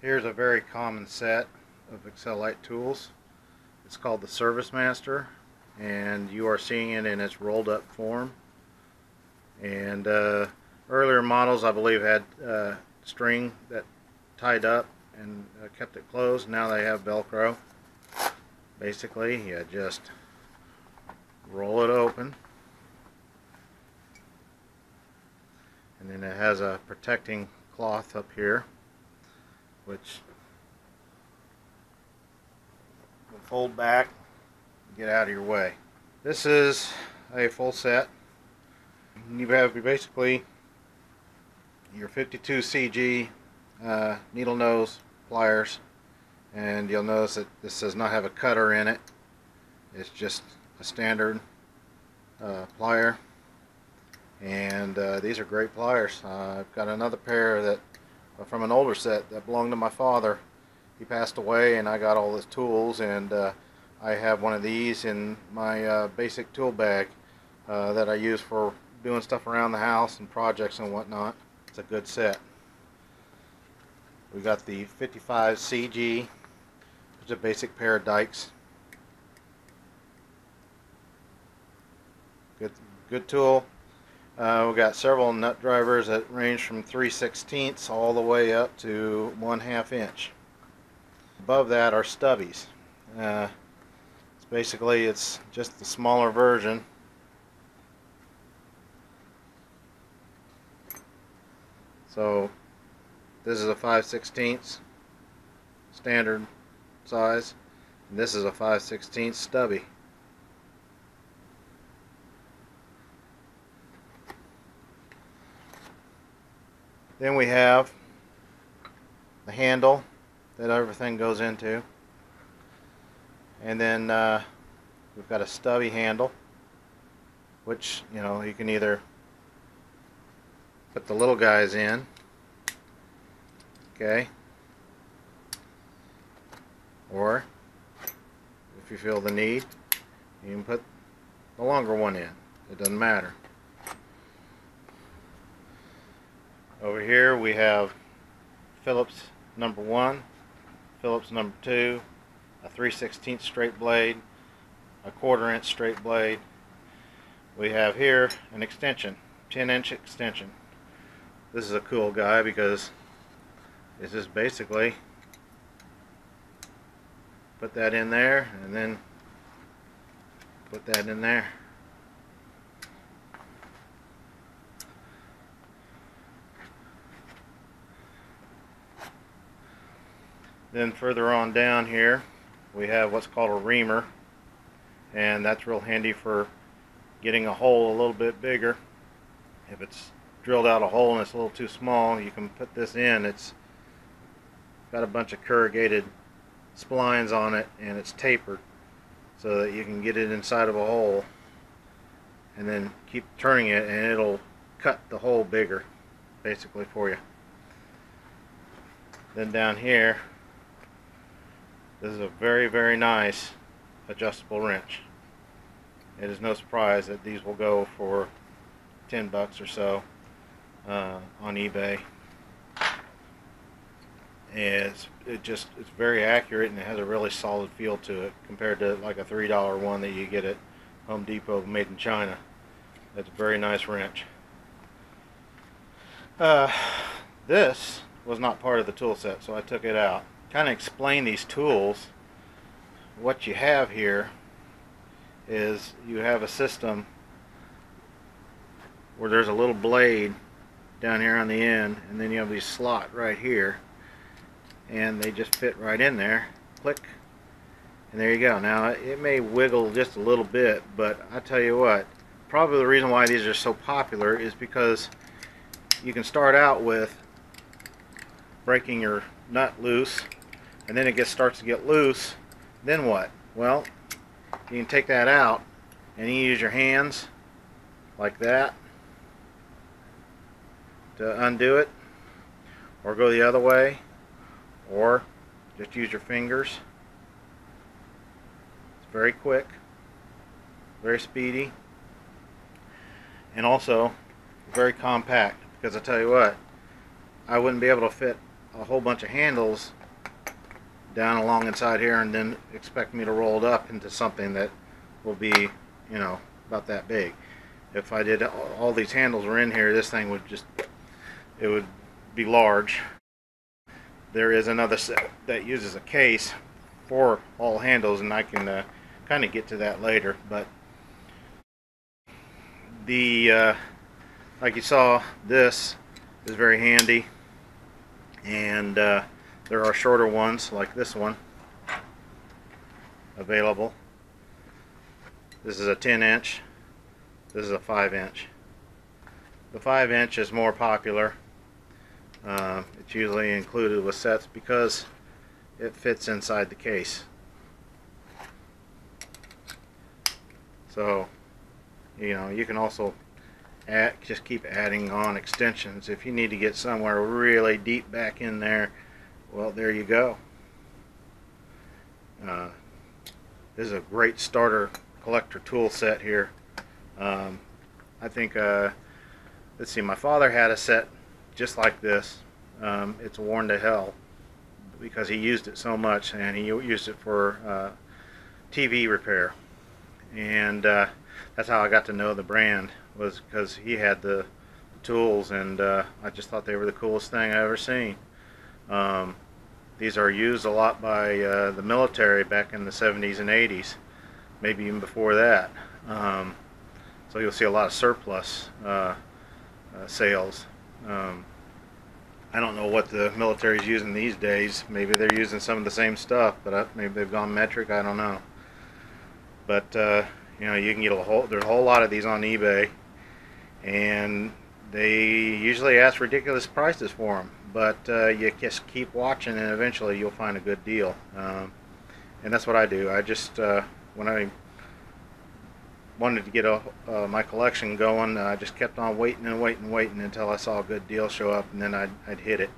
Here's a very common set of Xcelite tools. It's called the ServiceMaster, and you are seeing it in its rolled up form. And earlier models, I believe, had string that tied up and kept it closed. Now they have Velcro. Basically, you just roll it open, and then it has a protecting cloth up here, which will fold back and get out of your way. This is a full set. You have basically your 52 CG needle nose pliers, and you'll notice that this does not have a cutter in it. It's just a standard plier, and these are great pliers. I've got another pair that from an older set that belonged to my father. He passed away, and I got all his tools, and I have one of these in my basic tool bag that I use for doing stuff around the house and projects and whatnot. It's a good set. We got the 55 CG, which is a basic pair of dikes. Good tool. We've got several nut drivers that range from 3/16 all the way up to 1/2 inch. Above that are stubbies. It's just the smaller version. So this is a 5/16 standard size, and this is a 5/16 stubby. Then we have the handle that everything goes into, and then we've got a stubby handle, which you can either put the little guys in, okay, or if you feel the need, you can put the longer one in. It doesn't matter. Over here we have Phillips number 1, Phillips number 2, a 3/16 straight blade, a 1/4 inch straight blade. We have here an extension, 10-inch extension. This is a cool guy because it's just basically put that in there and then put that in there. Then further on down here we have what's called a reamer, and that's real handy for getting a hole a little bit bigger. If it's drilled out a hole and it's a little too small, you can put this in. It's got a bunch of corrugated splines on it, and it's tapered so that you can get it inside of a hole and then keep turning it, and it'll cut the hole bigger basically for you. Then down here, this is a very, very nice adjustable wrench. It is no surprise that these will go for $10 or so on eBay. And it's very accurate, and it has a really solid feel to it compared to like a $3 one that you get at Home Depot made in China. That's a very nice wrench. This was not part of the tool set, so I took it out. Kind of explain these tools. What you have here is you have a system where there's a little blade down here on the end, and then you have these slot right here, and they just fit right in there. Click, and there you go. Now it may wiggle just a little bit, but I tell you what, probably the reason why these are so popular is because you can start out with breaking your nut loose, and then it starts to get loose. Then what? Well, you can take that out and you use your hands like that to undo it, or go the other way, or just use your fingers. It's very quick, very speedy, and also very compact, because I tell you what, I wouldn't be able to fit a whole bunch of handles down along inside here and then expect me to roll it up into something that will be, you know, about that big. If I did all these handles were in here, this thing would just, it would be large. There is another set that uses a case for all handles, and I can kind of get to that later. But the like you saw, this is very handy, and there are shorter ones like this one available. This is a 10-inch. This is a 5-inch. The 5-inch is more popular. It's usually included with sets because it fits inside the case. So, you know, you can also just keep adding on extensions. If you need to get somewhere really deep back in there, well, there you go. This is a great starter collector tool set here. I think, let's see, my father had a set just like this. It's worn to hell because he used it so much, and he used it for TV repair. And that's how I got to know the brand, was because he had the tools, and I just thought they were the coolest thing I ever seen. These are used a lot by the military back in the 70s and 80s, maybe even before that. So you'll see a lot of surplus sales. I don't know what the military's using these days. Maybe they're using some of the same stuff, but maybe they've gone metric. I don't know. But you know, you can get there's a whole lot of these on eBay, and they usually ask ridiculous prices for them. But you just keep watching, and eventually you'll find a good deal. And that's what I do. I just when I wanted to get my collection going, I just kept on waiting and waiting and waiting until I saw a good deal show up, and then I'd hit it.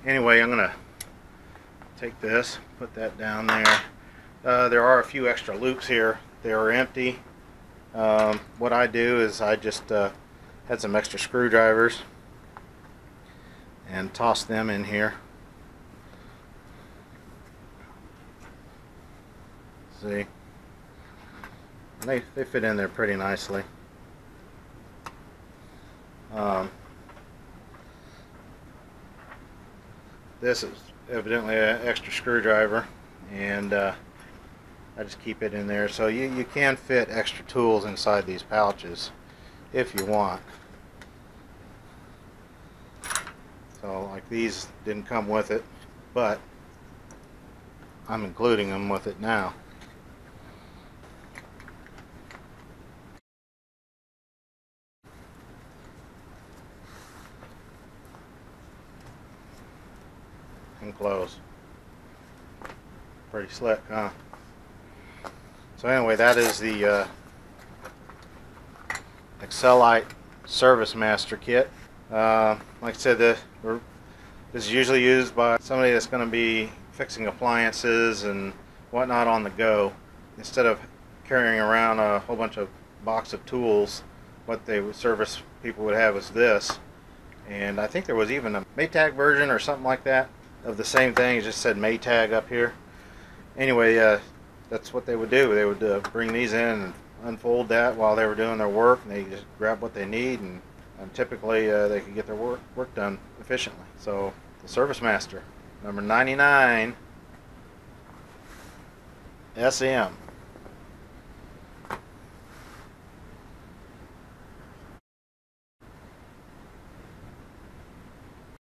Anyway, I'm gonna take this, put that down there. There are a few extra loops here. They are empty. What I do is I just had some extra screwdrivers and toss them in here. See? They fit in there pretty nicely. This is evidently an extra screwdriver, and I just keep it in there. So you can fit extra tools inside these pouches if you want. So like these didn't come with it, but I'm including them with it now. And close. Pretty slick, huh? So anyway, that is the Xcelite ServiceMaster kit. Like I said, this is usually used by somebody that's going to be fixing appliances and whatnot on the go. Instead of carrying around a whole bunch of box of tools, what service people would have is this. And I think there was even a Maytag version or something like that of the same thing. It just said Maytag up here. Anyway, that's what they would do. They would bring these in and unfold that while they were doing their work, and they just grab what they need, and typically they could get their work done efficiently. So the ServiceMaster, number 99 SM.